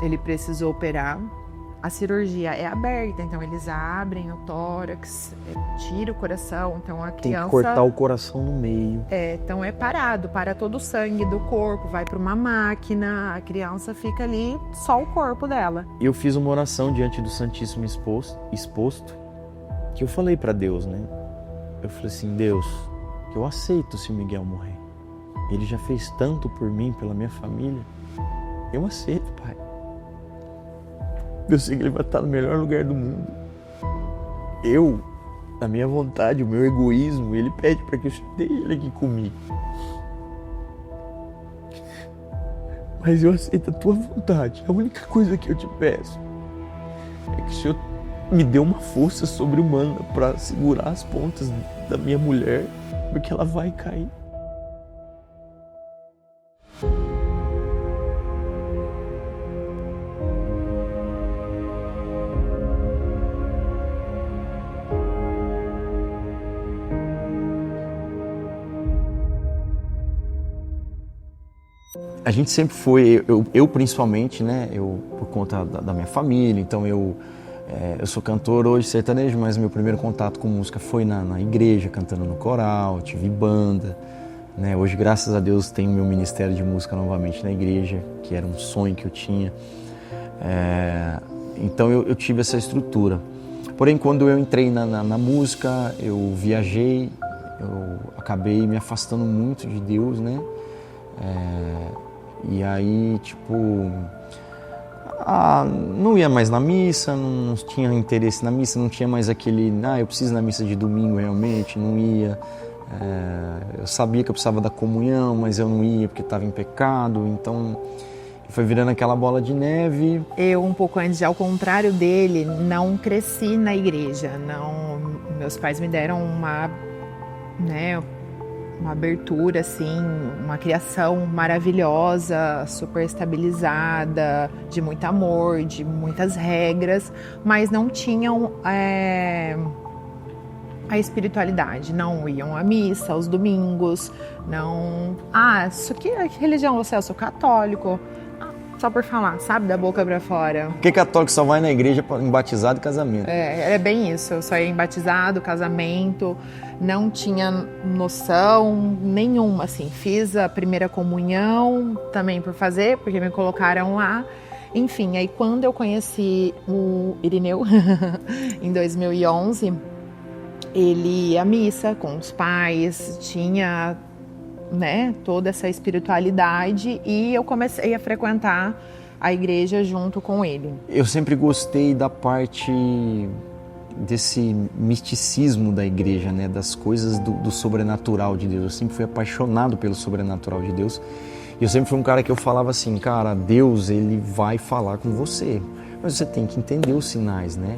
ele precisou operar. A cirurgia é aberta, então eles abrem o tórax, tira o coração, então a criança... Tem que cortar o coração no meio. Então é parado, para todo o sangue do corpo, vai para uma máquina, a criança fica ali, só o corpo dela. Eu fiz uma oração diante do Santíssimo exposto, que eu falei para Deus, né? Eu falei assim, Deus, eu aceito se o Miguel morrer. Ele já fez tanto por mim, pela minha família. Eu aceito, Pai. Eu sei que ele vai estar no melhor lugar do mundo. Eu, a minha vontade, o meu egoísmo, ele pede para que eu deixe ele aqui comigo. Mas eu aceito a tua vontade. A única coisa que eu te peço é que o Senhor me dê uma força sobre-humana para segurar as pontas da minha mulher, porque ela vai cair. A gente sempre foi, eu principalmente, né, por conta da minha família, então eu sou cantor hoje sertanejo, mas meu primeiro contato com música foi na igreja, cantando no coral, tive banda, né, hoje graças a Deus tenho meu ministério de música novamente na igreja, que era um sonho que eu tinha, então eu tive essa estrutura. Porém, quando eu entrei na música, eu viajei, eu acabei me afastando muito de Deus, né, e aí, tipo, não ia mais na missa, não tinha interesse na missa, não tinha mais aquele, eu preciso ir na missa de domingo realmente, não ia. Eu sabia que eu precisava da comunhão, mas eu não ia porque estava em pecado, então foi virando aquela bola de neve. Eu, um pouco antes, ao contrário dele, não cresci na igreja, não, meus pais me deram uma abertura, assim, uma criação maravilhosa, super estabilizada, de muito amor, de muitas regras, mas não tinham a espiritualidade, não iam à missa aos domingos, não... que religião você é? Eu sou católico. Só por falar, sabe, da boca pra fora. Porque católico só vai na igreja em batizado e casamento. É bem isso, eu só ia em batizado, casamento, não tinha noção nenhuma, assim, fiz a primeira comunhão também por fazer, porque me colocaram lá. Enfim, aí quando eu conheci o Irineu, em 2011, ele ia à missa com os pais, tinha... toda essa espiritualidade, e eu comecei a frequentar a igreja junto com ele. Eu sempre gostei da parte desse misticismo da igreja, né? Das coisas do sobrenatural de Deus. Eu sempre fui apaixonado pelo sobrenatural de Deus. E eu sempre fui um cara que eu falava assim, cara, Deus, ele vai falar com você, mas você tem que entender os sinais, né?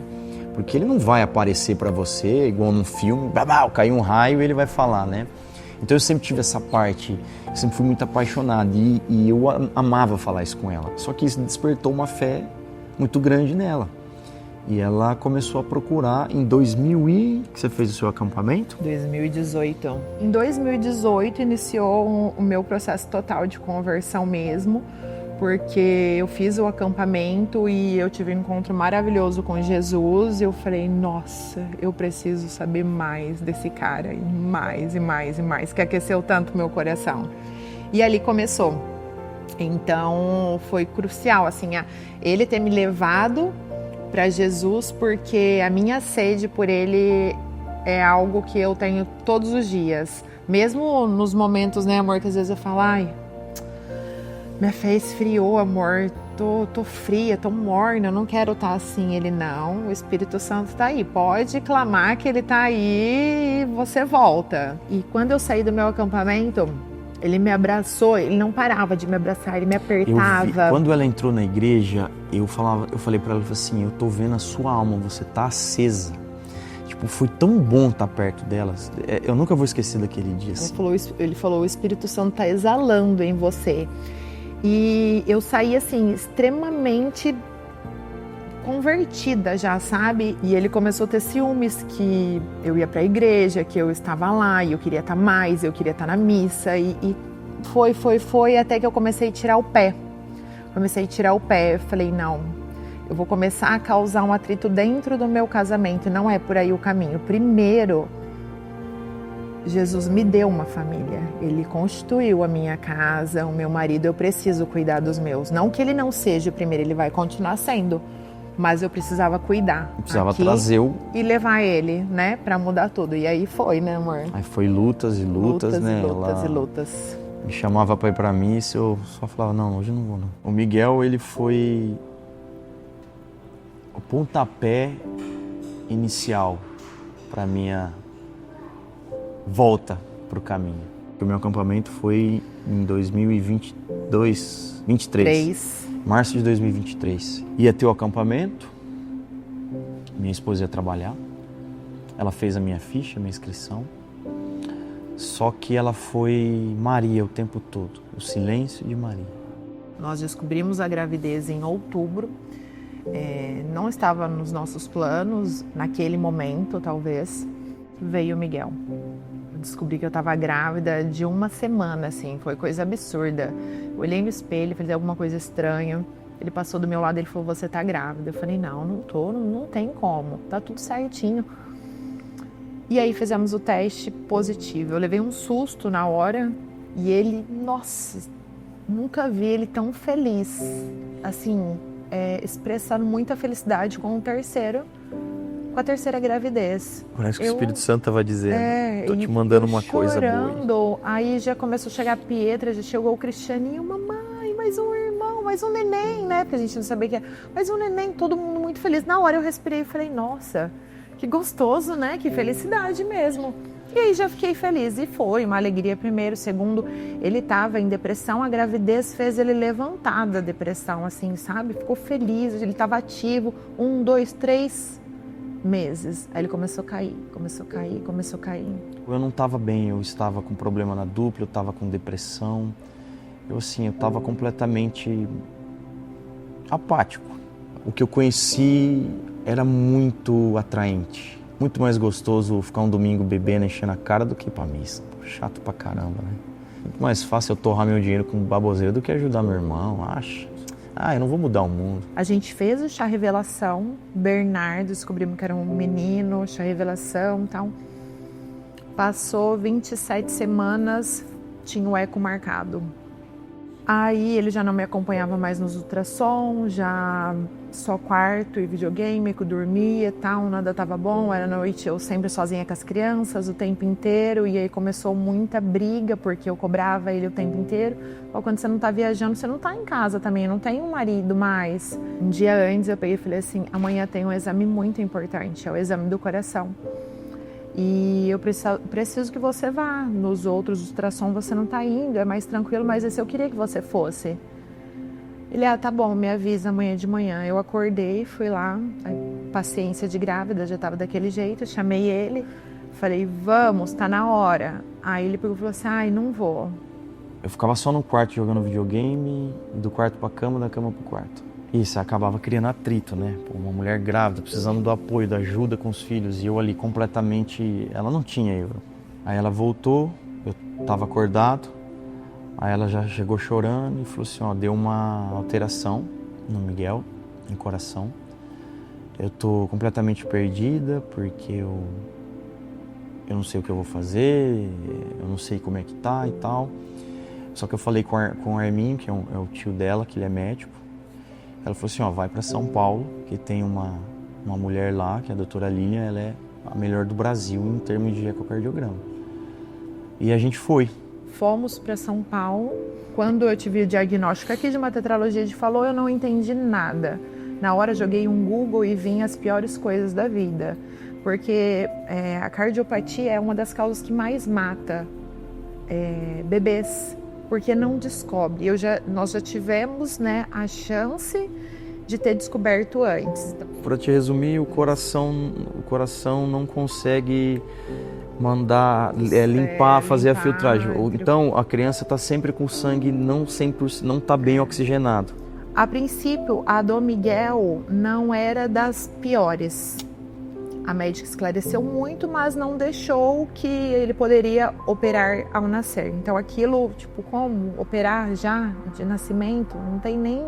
Porque ele não vai aparecer para você igual num filme, caiu um raio e ele vai falar, né? Então eu sempre tive essa parte, eu sempre fui muito apaixonado e eu amava falar isso com ela. Só que isso despertou uma fé muito grande nela. E ela começou a procurar em 2000 que você fez o seu acampamento? 2018. Em 2018 iniciou o meu processo total de conversão mesmo, porque eu fiz o acampamento e eu tive um encontro maravilhoso com Jesus e eu falei, nossa, eu preciso saber mais desse cara, e mais, e mais, e mais, que aqueceu tanto meu coração. E ali começou. Então foi crucial, assim, ele ter me levado para Jesus, porque a minha sede por ele é algo que eu tenho todos os dias. Mesmo nos momentos, né, amor, que às vezes eu falo, minha fé esfriou, amor, tô fria, tô morna, eu não quero estar assim. Ele, não, o Espírito Santo tá aí, pode clamar que ele tá aí e você volta. E quando eu saí do meu acampamento, ele me abraçou, ele não parava de me abraçar, ele me apertava. Quando ela entrou na igreja, eu falei pra ela assim, eu tô vendo a sua alma, você tá acesa. Tipo, foi tão bom estar perto delas. Eu nunca vou esquecer daquele dia. Assim. Ele falou, o Espírito Santo tá exalando em você. E eu saí assim, extremamente convertida já, sabe? E ele começou a ter ciúmes que eu ia pra igreja, que eu estava lá e eu queria estar mais, eu queria estar na missa. E foi, até que eu comecei a tirar o pé. Comecei a tirar o pé, eu falei, não, eu vou começar a causar um atrito dentro do meu casamento, não é por aí o caminho. Primeiro, Jesus me deu uma família, Ele constituiu a minha casa, o meu marido, eu preciso cuidar dos meus. Não que ele não seja o primeiro, ele vai continuar sendo, mas eu precisava cuidar. Eu precisava trazer e levar ele, né, pra mudar tudo. E aí foi, né, amor? Aí foi lutas e lutas, né? Lutas e lutas. Me chamava pra ir pra missa, eu só falava, não, hoje eu não vou não. O Miguel, ele foi o pontapé inicial pra minha volta pro caminho. O meu acampamento foi em 23, março de 2023. Ia ter o acampamento, minha esposa ia trabalhar, ela fez a minha ficha, a minha inscrição, só que ela foi Maria o tempo todo, o silêncio de Maria. Nós descobrimos a gravidez em outubro, não estava nos nossos planos, naquele momento talvez, veio o Miguel. Eu descobri que eu estava grávida de uma semana, assim, foi coisa absurda. Eu olhei no espelho, falei alguma coisa estranha. Ele passou do meu lado e ele falou, você tá grávida. Eu falei, não tô, não tem como, tá tudo certinho. E aí fizemos o teste positivo. Eu levei um susto na hora e ele, nossa, nunca vi ele tão feliz, assim, expressando muita felicidade com a terceira gravidez. Parece que o Espírito Santo estava dizendo, tô te mandando uma coisa boa. Aí já começou a chegar a Pietra, já chegou o Cristianinho, mamãe, mais um irmão, mais um neném, né? Porque a gente não sabia o que é. Mais um neném, todo mundo muito feliz. Na hora eu respirei e falei, nossa, que gostoso, né? Que felicidade mesmo. E aí já fiquei feliz. E foi uma alegria primeiro. Segundo, ele estava em depressão, a gravidez fez ele levantar da depressão, assim, sabe? Ficou feliz, ele estava ativo. 1, 2, 3 meses. Aí ele começou a cair. Eu não estava bem, eu estava com problema na dupla, eu estava com depressão. Eu estava completamente apático. O que eu conheci era muito atraente. Muito mais gostoso ficar um domingo bebendo, enchendo a cara do que ir pra missa. Chato pra caramba, né? Muito mais fácil eu torrar meu dinheiro com baboseira do que ajudar meu irmão, acha? Eu não vou mudar o mundo. A gente fez o chá revelação, Bernardo, descobrimos que era um menino, chá revelação e tal. Passou 27 semanas, tinha o eco marcado. Aí ele já não me acompanhava mais nos ultrassons, já só quarto e videogame, que eu dormia e tal, nada tava bom, era noite eu sempre sozinha com as crianças o tempo inteiro, e aí começou muita briga, porque eu cobrava ele o tempo inteiro. Ou quando você não tá viajando, você não tá em casa também, não tem um marido mais. Um dia antes eu peguei e falei assim, amanhã tem um exame muito importante, é o exame do coração. E eu preciso que você vá. Nos outros ultrassom você não tá indo, é mais tranquilo, mas esse eu queria que você fosse. Ele, tá bom, me avisa amanhã de manhã. Eu acordei, fui lá, paciência de grávida, já tava daquele jeito, chamei ele, falei, vamos, tá na hora. Aí ele pegou e falou assim, não vou. Eu ficava só no quarto jogando videogame, do quarto pra cama, da cama pro quarto. Isso, acabava criando atrito, né? Uma mulher grávida, precisando do apoio, da ajuda com os filhos, e eu ali completamente... Ela não tinha euro. Aí ela voltou, eu tava acordado, aí ela já chegou chorando e falou assim, deu uma alteração no Miguel, no coração. Eu tô completamente perdida, porque eu não sei o que eu vou fazer, eu não sei como é que tá e tal. Só que eu falei com o Arminho, que é o tio dela, que ele é médico. Ela falou assim, vai para São Paulo, que tem uma mulher lá, que é a doutora Lilian, ela é a melhor do Brasil em termos de ecocardiograma. E a gente foi. Fomos para São Paulo. Quando eu tive o diagnóstico aqui de uma tetralogia de Fallot, eu não entendi nada. Na hora joguei um Google e vi as piores coisas da vida. Porque a cardiopatia é uma das causas que mais mata bebês. Porque não descobre. Nós já tivemos, né, a chance de ter descoberto antes. Para te resumir, o coração não consegue mandar limpar, fazer a filtragem. Então a criança está sempre com sangue não está bem oxigenado. A princípio, a do Miguel não era das piores. A médica esclareceu muito, mas não deixou que ele poderia operar ao nascer. Então aquilo, tipo, como operar já de nascimento? Não tem nem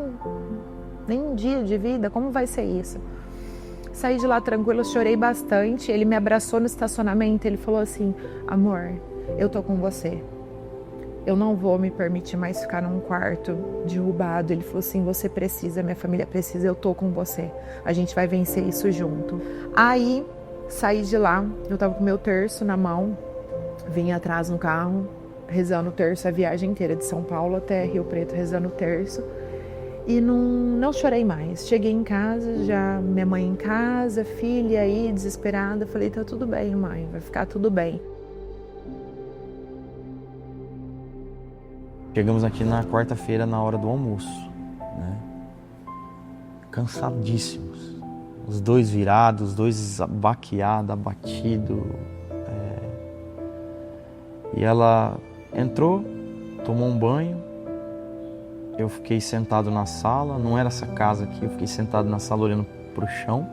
um dia de vida, como vai ser isso? Saí de lá tranquila, chorei bastante, ele me abraçou no estacionamento, ele falou assim, amor, eu tô com você. Eu não vou me permitir mais ficar num quarto derrubado. Ele falou assim, você precisa, minha família precisa, eu tô com você. A gente vai vencer isso junto. Aí, saí de lá, eu tava com meu terço na mão, vim atrás no carro, rezando o terço a viagem inteira, de São Paulo até Rio Preto, rezando o terço. E não chorei mais. Cheguei em casa, já minha mãe em casa, filha aí, desesperada. Falei, tá tudo bem, mãe, vai ficar tudo bem. Chegamos aqui na quarta-feira, na hora do almoço, né? Cansadíssimos. Os dois virados, os dois baqueados, abatidos. E ela entrou, tomou um banho. Eu fiquei sentado na sala, não era essa casa aqui, eu fiquei sentado na sala olhando pro chão.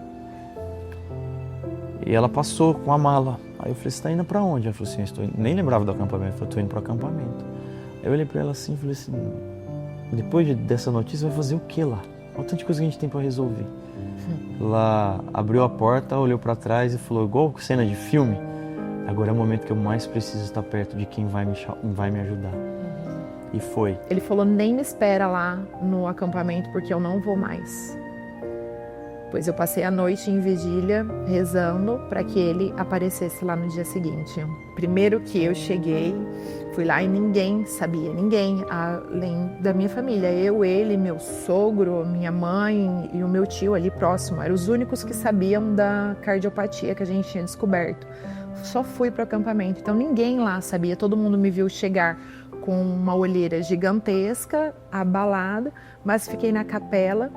E ela passou com a mala. Aí eu falei, você tá indo pra onde? Ela falou assim, nem lembrava do acampamento, eu falei, tô indo pro acampamento. Eu olhei pra ela assim e falei assim, depois dessa notícia vai fazer o que lá? Olha o tanto de coisa que a gente tem pra resolver. Ela abriu a porta, olhou pra trás e falou, igual cena de filme, agora é o momento que eu mais preciso estar perto de quem vai me ajudar. E foi. Ele falou, nem me espera lá no acampamento porque eu não vou mais. Pois eu passei a noite em vigília rezando para que ele aparecesse lá no dia seguinte. Primeiro que eu cheguei, fui lá e ninguém sabia, ninguém, além da minha família. Eu, ele, meu sogro, minha mãe e o meu tio ali próximo, eram os únicos que sabiam da cardiopatia que a gente tinha descoberto. Só fui para o acampamento, então ninguém lá sabia, todo mundo me viu chegar com uma olheira gigantesca, abalada, mas fiquei na capela,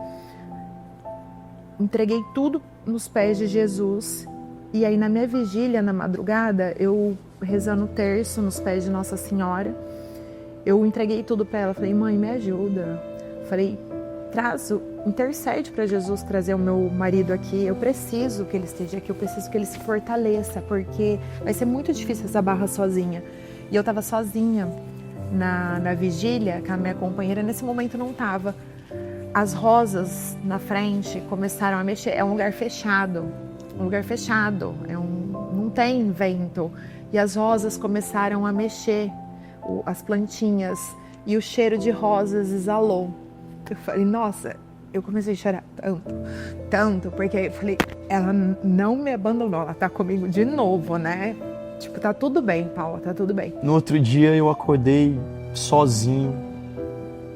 entreguei tudo nos pés de Jesus. E aí na minha vigília, na madrugada, eu rezando o terço nos pés de Nossa Senhora, eu entreguei tudo para ela, falei, mãe, me ajuda. Falei, intercede para Jesus trazer o meu marido aqui, eu preciso que ele esteja aqui, eu preciso que ele se fortaleça, porque vai ser muito difícil essa barra sozinha. E eu estava sozinha na vigília, que a minha companheira nesse momento não estava. As rosas na frente começaram a mexer, é um lugar fechado, não tem vento. E as rosas começaram a mexer, as plantinhas, e o cheiro de rosas exalou. Eu falei, nossa, eu comecei a chorar tanto, porque eu falei, ela não me abandonou, ela tá comigo de novo, né? Tipo, tá tudo bem, Paula, tá tudo bem. No outro dia eu acordei sozinho,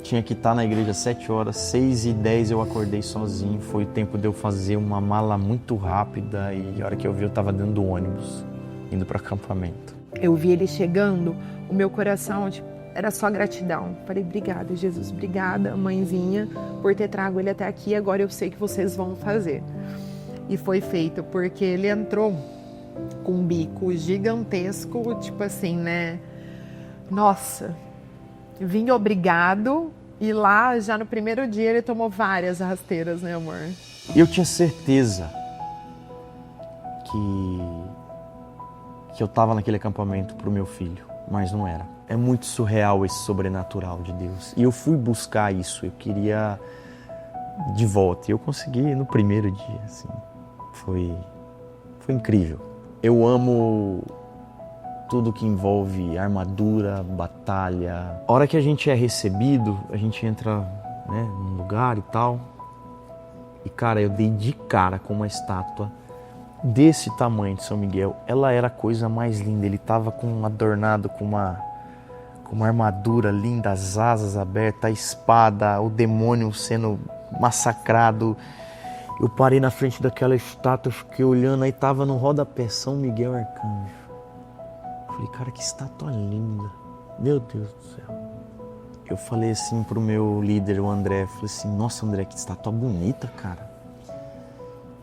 tinha que estar na igreja às 7 horas, 6h10 eu acordei sozinho, foi o tempo de eu fazer uma mala muito rápida e a hora que eu vi eu tava dentro do ônibus, indo para acampamento. Eu vi ele chegando, o meu coração, tipo, era só gratidão. Falei, obrigada, Jesus, obrigada, mãezinha, por ter trago ele até aqui, agora eu sei que vocês vão fazer. E foi feito, porque ele entrou com um bico gigantesco, tipo assim, né? Nossa, vim obrigado, e lá, já no primeiro dia, ele tomou várias rasteiras, né, amor? E eu tinha certeza que eu estava naquele acampamento pro meu filho, mas não era. É muito surreal esse sobrenatural de Deus. E eu fui buscar isso, eu queria de volta. E eu consegui no primeiro dia, assim. Foi incrível. Eu amo tudo que envolve armadura, batalha. A hora que a gente é recebido, a gente entra, né, num lugar e tal. E, cara, eu dei de cara com uma estátua desse tamanho de São Miguel. Ela era a coisa mais linda. Ele estava adornado com uma armadura linda, as asas abertas, a espada, o demônio sendo massacrado. Eu parei na frente daquela estátua, fiquei olhando, aí tava no rodapé São Miguel Arcanjo. Eu falei, cara, que estátua linda. Meu Deus do céu. Eu falei assim pro meu líder, o André, falei assim, nossa, André, que estátua bonita, cara.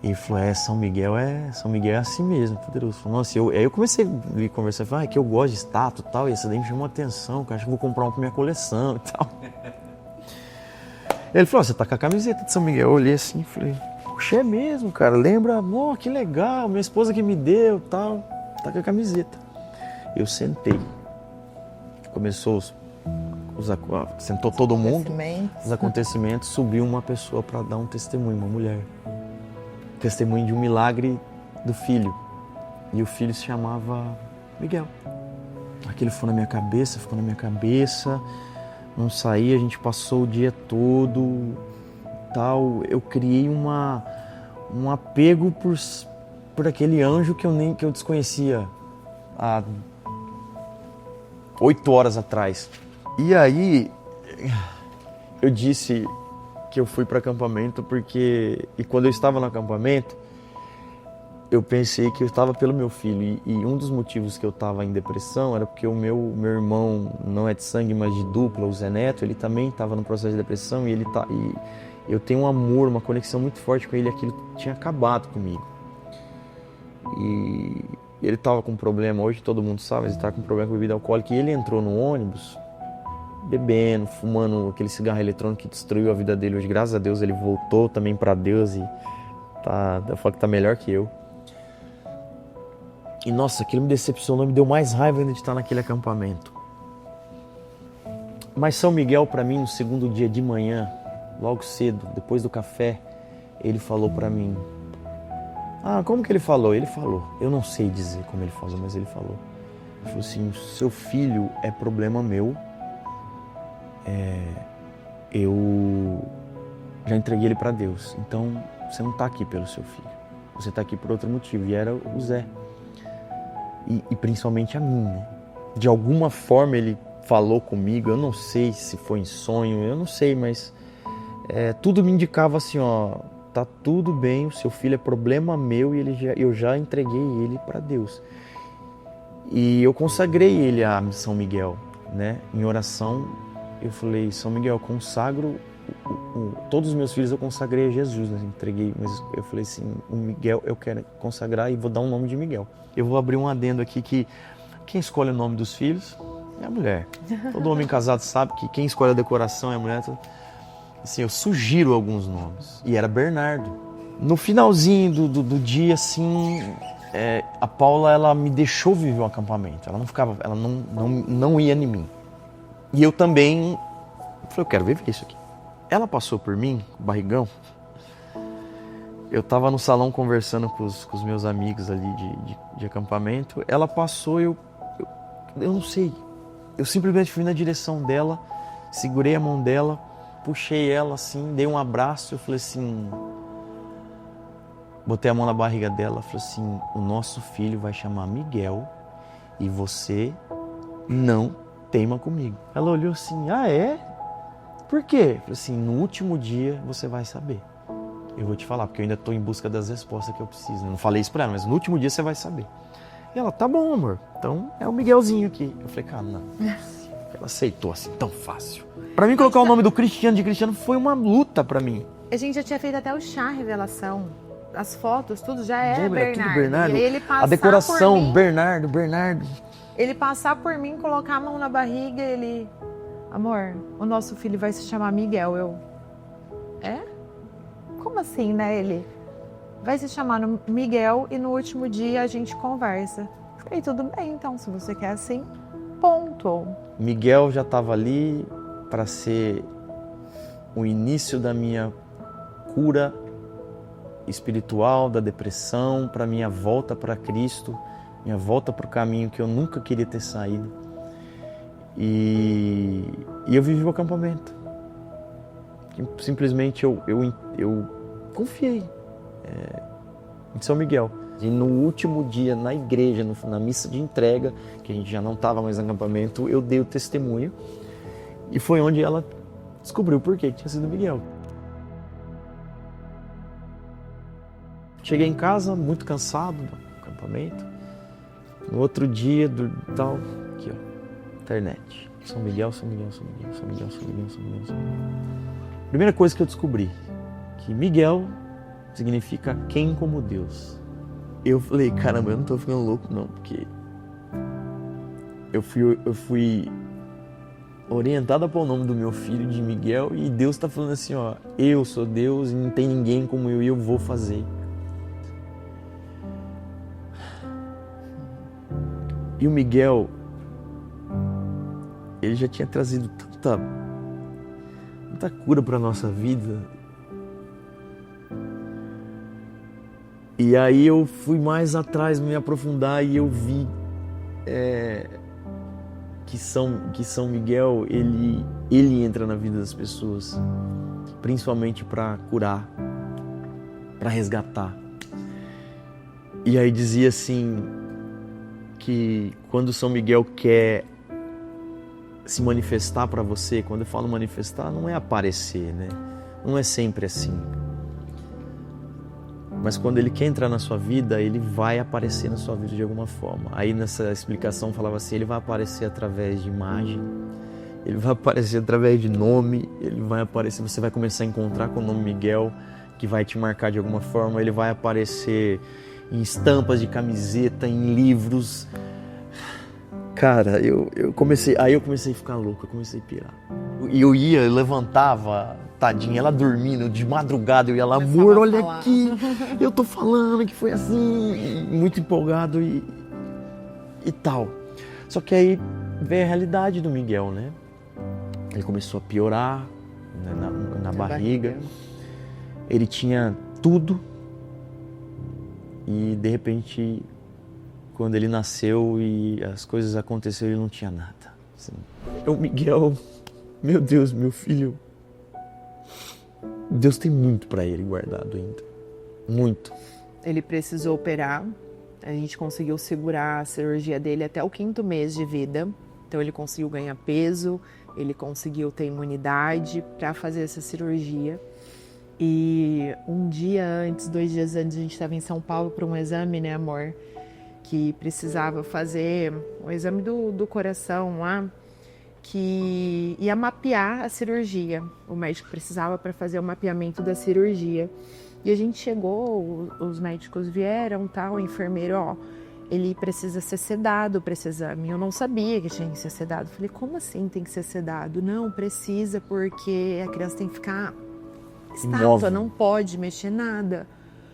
Ele falou, São Miguel é assim mesmo, poderoso. Falei, nossa, aí eu comecei a conversar, falei, que eu gosto de estátua e tal, e essa daí me chamou a atenção, que eu acho que vou comprar uma pra minha coleção e tal. Ele falou, você tá com a camiseta de São Miguel? Eu olhei assim e falei, Puxa, é mesmo, cara, lembra? Oh, que legal, minha esposa que me deu, tal, tá com a camiseta. Eu sentei. Começou sentou todo mundo, os acontecimentos, subiu uma pessoa para dar um testemunho, uma mulher. Testemunho de um milagre do filho. E o filho se chamava Miguel. Aquilo ficou na minha cabeça, não saía, a gente passou o dia todo, tal. Eu criei um apego por aquele anjo que eu desconhecia há 8 horas atrás. E aí, eu disse que eu fui para acampamento e quando eu estava no acampamento, eu pensei que eu estava pelo meu filho. E um dos motivos que eu estava em depressão era porque o meu irmão não é de sangue, mas de dupla, o Zé Neto, ele também estava no processo de depressão e eu tenho um amor, uma conexão muito forte com ele, aquilo tinha acabado comigo. E ele estava com um problema, hoje todo mundo sabe, ele estava com um problema com bebida alcoólica, e ele entrou no ônibus bebendo, fumando aquele cigarro eletrônico que destruiu a vida dele. Hoje, graças a Deus, ele voltou também para Deus e eu falo que tá melhor que eu. E nossa, aquilo me decepcionou, me deu mais raiva ainda de estar naquele acampamento. Mas São Miguel, para mim, no segundo dia de manhã, logo cedo, depois do café, ele falou para mim. Como que ele falou? Ele falou. Eu não sei dizer como ele falou, mas ele falou. Ele falou assim: seu filho é problema meu. Eu já entreguei ele para Deus. Então, você não está aqui pelo seu filho. Você está aqui por outro motivo. E era o Zé. E principalmente a mim, né? De alguma forma ele falou comigo. Eu não sei se foi em sonho. Eu não sei, mas tudo me indicava assim, ó. Tá tudo bem, o seu filho é problema meu e eu já entreguei ele para Deus. E eu consagrei ele a São Miguel, né? Em oração, eu falei: São Miguel, eu consagro todos os meus filhos, eu consagrei a Jesus, né? Entreguei, mas eu falei assim: o Miguel eu quero consagrar e vou dar um nome de Miguel. Eu vou abrir um adendo aqui que quem escolhe o nome dos filhos é a mulher. Todo homem casado sabe que quem escolhe a decoração é a mulher. Assim, eu sugiro alguns nomes. E era Bernardo. No finalzinho do dia, assim, a Paula, ela me deixou viver o acampamento. Ela não ia em mim. E eu também falei: eu quero viver isso aqui. Ela passou por mim, com o barrigão. Eu estava no salão conversando com os meus amigos ali de acampamento. Ela passou, eu não sei. Eu simplesmente fui na direção dela, segurei a mão dela, puxei ela assim, dei um abraço, eu falei assim, botei a mão na barriga dela, falei assim: o nosso filho vai chamar Miguel e você não teima comigo. Ela olhou assim: é? Por quê? Eu falei assim: no último dia você vai saber. Eu vou te falar, porque eu ainda estou em busca das respostas que eu preciso. Eu não falei isso pra ela, mas no último dia você vai saber. E ela: tá bom, amor, então é o Miguelzinho aqui. Eu falei: cara, não. Ela aceitou assim, tão fácil. Pra mim, colocar o nome do Cristiano de Cristiano foi uma luta pra mim. A gente já tinha feito até o chá revelação. As fotos, tudo já é Bernardo. Tudo Bernardo. E ele a decoração, Bernardo. Ele passar por mim, colocar a mão na barriga, ele... Amor, o nosso filho vai se chamar Miguel. Como assim, né? Ele vai se chamar Miguel e no último dia a gente conversa. Falei: tudo bem, então, se você quer assim, ponto. Miguel já estava ali para ser o início da minha cura espiritual, da depressão, para minha volta para Cristo, minha volta para o caminho que eu nunca queria ter saído. E eu vivi o acampamento. Simplesmente eu confiei em São Miguel. E no último dia, na igreja, na missa de entrega, que a gente já não estava mais no acampamento, eu dei o testemunho. E foi onde ela descobriu por que tinha sido Miguel. Cheguei em casa muito cansado do acampamento. No outro dia, aqui ó, internet. São Miguel. Primeira coisa que eu descobri, que Miguel significa quem como Deus. Eu falei: caramba, eu não tô ficando louco não, porque eu fui orientada para o nome do meu filho, de Miguel, e Deus está falando assim, ó, eu sou Deus e não tem ninguém como eu e eu vou fazer. E o Miguel, ele já tinha trazido tanta cura para a nossa vida. E aí eu fui mais atrás, me aprofundar, e eu vi que São Miguel, ele entra na vida das pessoas, principalmente para curar, para resgatar. E aí dizia assim, que quando São Miguel quer se manifestar para você, quando eu falo manifestar, não é aparecer, né? Não é sempre assim. Mas quando ele quer entrar na sua vida, ele vai aparecer na sua vida de alguma forma. Aí nessa explicação falava assim, ele vai aparecer através de imagem, ele vai aparecer através de nome, ele vai aparecer, você vai começar a encontrar com o nome Miguel, que vai te marcar de alguma forma, ele vai aparecer em estampas de camiseta, em livros. Cara, eu comecei a ficar louco, eu comecei a pirar. E eu levantava, tadinha, ela dormindo, de madrugada, eu ia lá, amor, olha aqui, eu tô falando que foi assim, muito empolgado e tal. Só que aí veio a realidade do Miguel, né? Ele começou a piorar, né, na barriga. Ele tinha tudo. E de repente, quando ele nasceu e as coisas aconteceram, ele não tinha nada. Assim. O Miguel, meu Deus, meu filho, Deus tem muito para ele guardado ainda. Muito. Ele precisou operar, a gente conseguiu segurar a cirurgia dele até o 5º mês de vida. Então ele conseguiu ganhar peso, ele conseguiu ter imunidade para fazer essa cirurgia. E um dia antes, 2 dias antes, a gente estava em São Paulo para um exame, né, amor? Que precisava fazer um exame do coração lá, que ia mapear a cirurgia. O médico precisava para fazer o mapeamento da cirurgia. E a gente chegou, os médicos vieram, tal, o enfermeiro, ó, ele precisa ser sedado para esse exame. Eu não sabia que tinha que ser sedado. Falei, como assim tem que ser sedado? Não, precisa, porque a criança tem que ficar estátua, não pode mexer nada.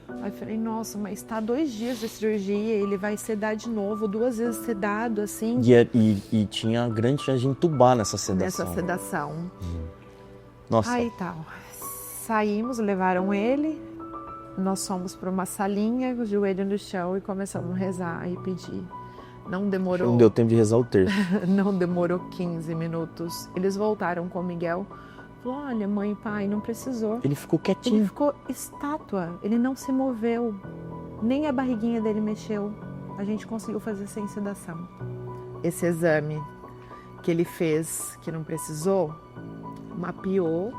Aí eu falei, nossa, mas está 2 dias de cirurgia, ele vai sedar de novo, 2 vezes sedado, assim. E tinha grande chance de entubar nessa sedação. Nossa. Aí tal, saímos, levaram ele, nós fomos para uma salinha, o joelho no chão e começamos a rezar e pedir. Não demorou... Não deu tempo de rezar o terço. Não demorou 15 minutos. Eles voltaram com o Miguel. Falou, olha, mãe e pai, não precisou. Ele ficou quietinho. Ele ficou estátua, ele não se moveu, nem a barriguinha dele mexeu. A gente conseguiu fazer sem sedação. Esse exame que ele fez, que não precisou, mapeou.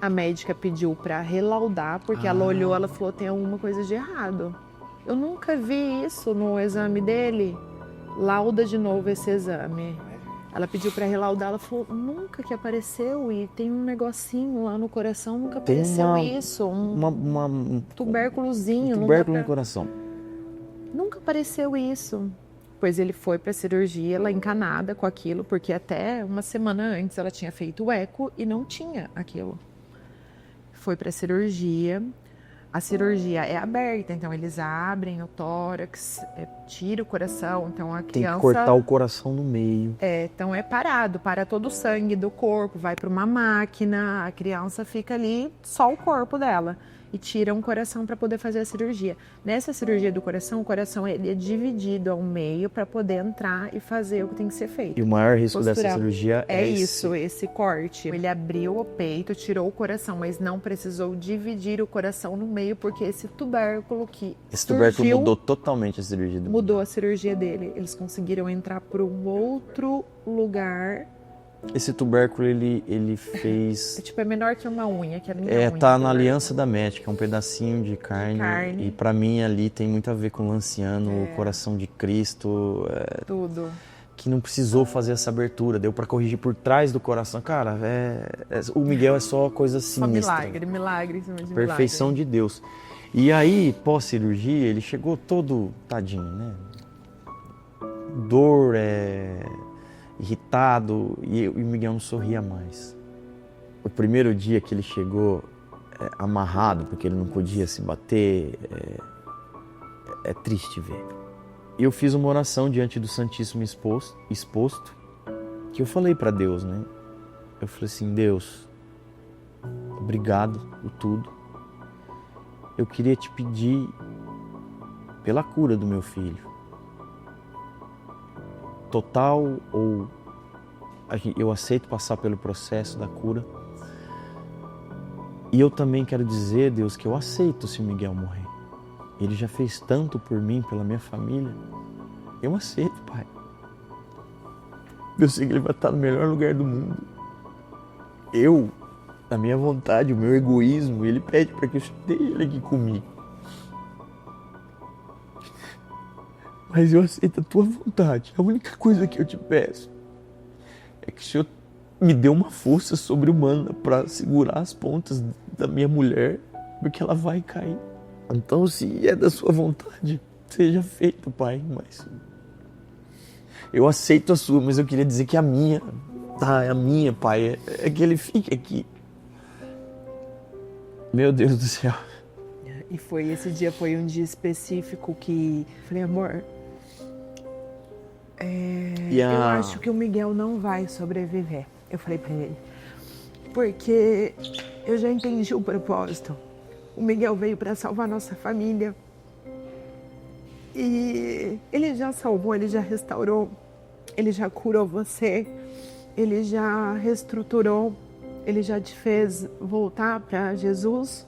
A médica pediu para relaudar, porque ela olhou, ela falou, tem alguma coisa de errado. Eu nunca vi isso no exame dele. Lauda de novo esse exame. Ela pediu para relaudar, ela falou, nunca que apareceu, e tem um negocinho lá no coração, nunca apareceu isso, um tubérculozinho. Um tubérculo no coração. Nunca apareceu isso. Pois ele foi para a cirurgia, ela encanada com aquilo, porque até uma semana antes ela tinha feito o eco e não tinha aquilo. Foi para a cirurgia é aberta, então eles abrem o tórax, tira o coração, então a criança... Tem que cortar o coração no meio. Então é parado, para todo o sangue do corpo, vai para uma máquina, a criança fica ali, só o corpo dela. E tiram o coração para poder fazer a cirurgia. Nessa cirurgia do coração, o coração ele é dividido ao meio para poder entrar e fazer o que tem que ser feito. E o maior risco dessa cirurgia esse corte. Ele abriu o peito, tirou o coração, mas não precisou dividir o coração no meio, porque esse tubérculo tubérculo mudou totalmente a cirurgia dele. Mudou a cirurgia dele. Eles conseguiram entrar por um outro lugar. Esse tubérculo, ele fez... É menor que uma unha, que a minha unha. Tá na aliança da médica, é um pedacinho de carne. E pra mim ali tem muito a ver com o Lanciano, o coração de Cristo. Tudo. Que não precisou fazer essa abertura, deu pra corrigir por trás do coração. Cara, o Miguel é só coisa sinistra. Só milagre em cima de perfeição milagre. De Deus. E aí, pós-cirurgia, ele chegou todo tadinho, né? Dor, irritado, e o Miguel não sorria mais. O primeiro dia que ele chegou amarrado, porque ele não podia se bater, é triste ver. E eu fiz uma oração diante do Santíssimo exposto, que eu falei para Deus, né? Eu falei assim, Deus, obrigado por tudo. Eu queria te pedir pela cura do meu filho. Total ou eu aceito passar pelo processo da cura. E eu também quero dizer, Deus, que eu aceito se o Miguel morrer. Ele já fez tanto por mim, pela minha família. Eu aceito, Pai. Eu sei que ele vai estar no melhor lugar do mundo. Eu, a minha vontade, o meu egoísmo, ele pede para que eu deixe ele aqui comigo. Mas eu aceito a tua vontade. A única coisa que eu te peço é que o Senhor me dê uma força sobre-humana para segurar as pontas da minha mulher, porque ela vai cair. Então, se é da sua vontade, seja feito, Pai. Mas eu aceito a sua, mas eu queria dizer que a minha, a minha, Pai, é que ele fique aqui. Meu Deus do céu. E esse dia foi um dia específico que falei, amor, eu acho que o Miguel não vai sobreviver. Eu falei pra ele, porque eu já entendi o propósito. O Miguel veio para salvar nossa família. E ele já salvou, ele já restaurou, ele já curou você, ele já reestruturou, ele já te fez voltar para Jesus.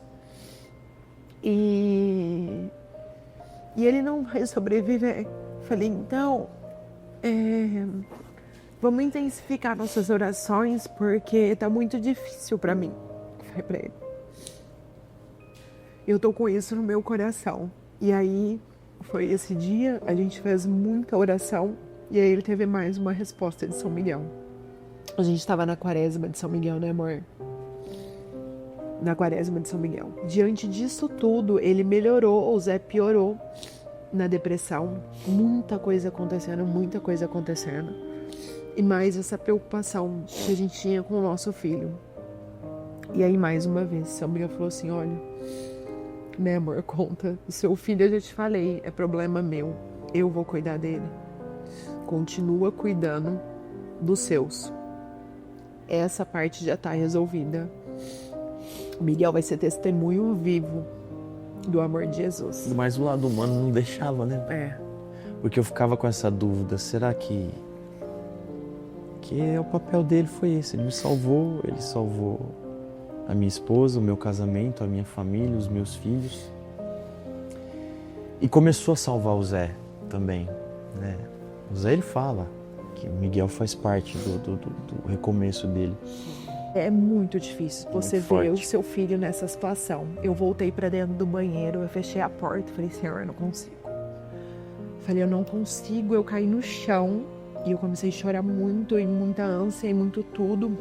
E ele não vai sobreviver. Falei, então, vamos intensificar nossas orações, porque tá muito difícil para mim. Falei pra ele. Eu tô com isso no meu coração. E aí, foi esse dia, a gente fez muita oração, e aí ele teve mais uma resposta de São Miguel. A gente tava na quaresma de São Miguel, né, amor? Na quaresma de São Miguel. Diante disso tudo, ele melhorou, o Zé piorou na depressão. Muita coisa acontecendo. E mais essa preocupação que a gente tinha com o nosso filho. E aí, mais uma vez, São Miguel falou assim, olha, né, amor, conta. O seu filho, eu já te falei, é problema meu. Eu vou cuidar dele. Continua cuidando dos seus. Essa parte já tá resolvida. Miguel vai ser testemunho vivo do amor de Jesus. Mas o lado humano não deixava, né? Porque eu ficava com essa dúvida, será que o papel dele foi esse? Ele me salvou, ele salvou a minha esposa, o meu casamento, a minha família, os meus filhos. E começou a salvar o Zé também, né? O Zé, ele fala que o Miguel faz parte do recomeço dele. É muito difícil você ver o seu filho nessa situação. Eu voltei para dentro do banheiro, eu fechei a porta, falei, Senhor, eu não consigo. Falei, eu não consigo, eu caí no chão e eu comecei a chorar muito, e muita ânsia e muito tudo.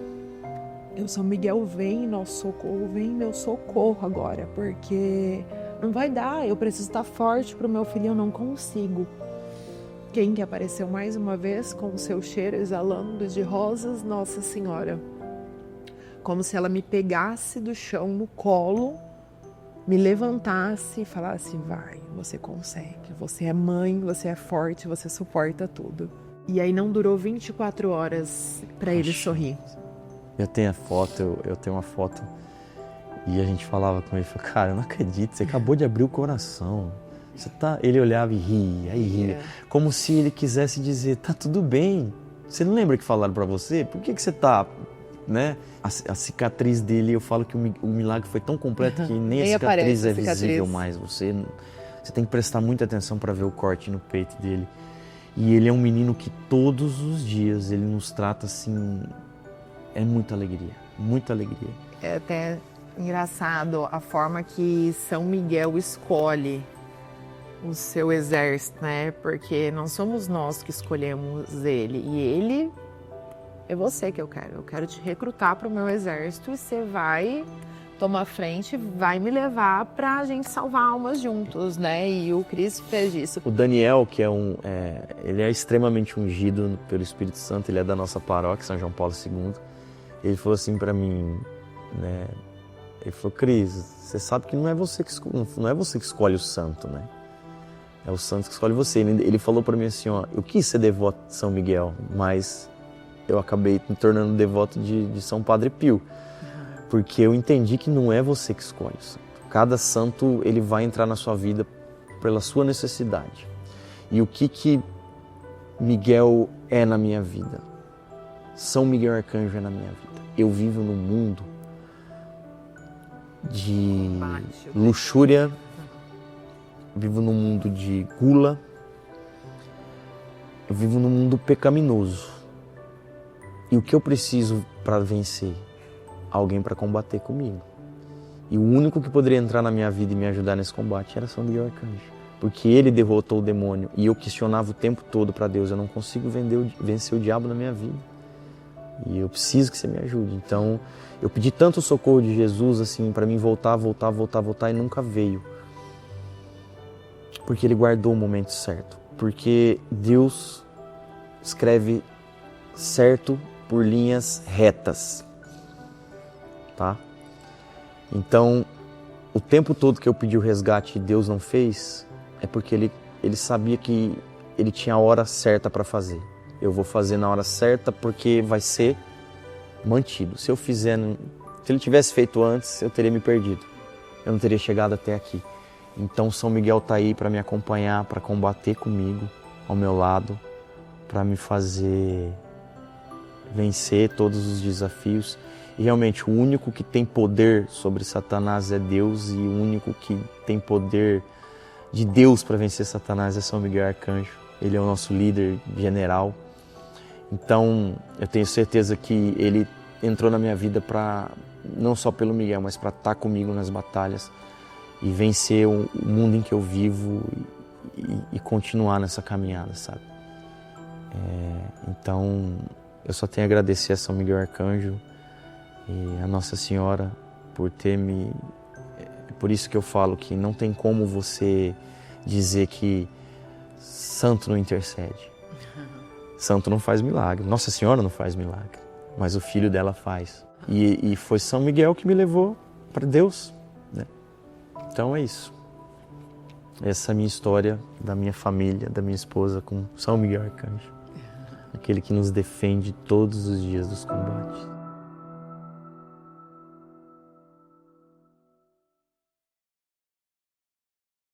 Eu, São Miguel, vem nosso socorro, vem meu socorro agora, porque não vai dar, eu preciso estar forte pro meu filho, eu não consigo. Quem que apareceu mais uma vez com o seu cheiro exalando de rosas? Nossa Senhora. Como se ela me pegasse do chão no colo, me levantasse e falasse, vai, você consegue, você é mãe, você é forte, você suporta tudo. E aí não durou 24 horas para ele sorrir. Eu tenho a foto, eu tenho uma foto e a gente falava com ele, cara, eu não acredito, você acabou de abrir o coração. Ele olhava e ria, como se ele quisesse dizer, tá tudo bem. Você não lembra que falaram para você? Por que você tá... Né? A cicatriz dele, eu falo que o milagre foi tão completo que nem a cicatriz é visível mais. Você tem que prestar muita atenção para ver o corte no peito dele. E ele é um menino que todos os dias ele nos trata assim, é muita alegria, muita alegria. É até engraçado a forma que São Miguel escolhe o seu exército, né? Porque não somos nós que escolhemos ele, e ele... É você que eu quero te recrutar para o meu exército e você vai toma a frente, vai me levar pra gente salvar almas juntos, né? E o Cris fez isso. O Daniel, que ele é extremamente ungido pelo Espírito Santo, ele é da nossa paróquia, São João Paulo II. Ele falou assim pra mim, né? Ele falou: Cris, você sabe que não é você que escolhe o santo, né? É o santo que escolhe você. Ele falou pra mim assim, ó, eu quis ser devoto de São Miguel, mas eu acabei me tornando devoto de São Padre Pio. Porque eu entendi que não é você que escolhe o santo. Cada santo, ele vai entrar na sua vida pela sua necessidade. E o que Miguel é na minha vida? São Miguel Arcanjo é na minha vida. Eu vivo num mundo de luxúria, vivo num mundo de gula, eu vivo num mundo pecaminoso. E o que eu preciso para vencer? Alguém para combater comigo. E o único que poderia entrar na minha vida e me ajudar nesse combate era São Miguel Arcanjo. Porque ele derrotou o demônio e eu questionava o tempo todo para Deus, eu não consigo vencer o diabo na minha vida. E eu preciso que você me ajude. Então, eu pedi tanto o socorro de Jesus assim para mim voltar e nunca veio. Porque ele guardou o momento certo. Porque Deus escreve certo por linhas retas. Tá? Então, o tempo todo que eu pedi o resgate e Deus não fez, é porque ele sabia que ele tinha a hora certa para fazer. Eu vou fazer na hora certa porque vai ser mantido. Se ele tivesse feito antes, eu teria me perdido. Eu não teria chegado até aqui. Então, São Miguel está aí para me acompanhar, para combater comigo, ao meu lado, para me fazer vencer todos os desafios. E realmente o único que tem poder sobre Satanás é Deus, e o único que tem poder de Deus para vencer Satanás é São Miguel Arcanjo. Ele é o nosso líder general. Então eu tenho certeza que ele entrou na minha vida para, não só pelo Miguel, mas para estar comigo nas batalhas e vencer o mundo em que eu vivo e continuar nessa caminhada, sabe? Então eu só tenho a agradecer a São Miguel Arcanjo e a Nossa Senhora por ter me... Por isso que eu falo que não tem como você dizer que santo não intercede. Santo não faz milagre. Nossa Senhora não faz milagre, mas o filho dela faz. E foi São Miguel que me levou para Deus, né? Então é isso. Essa é a minha história, da minha família, da minha esposa com São Miguel Arcanjo. Aquele que nos defende todos os dias dos combates.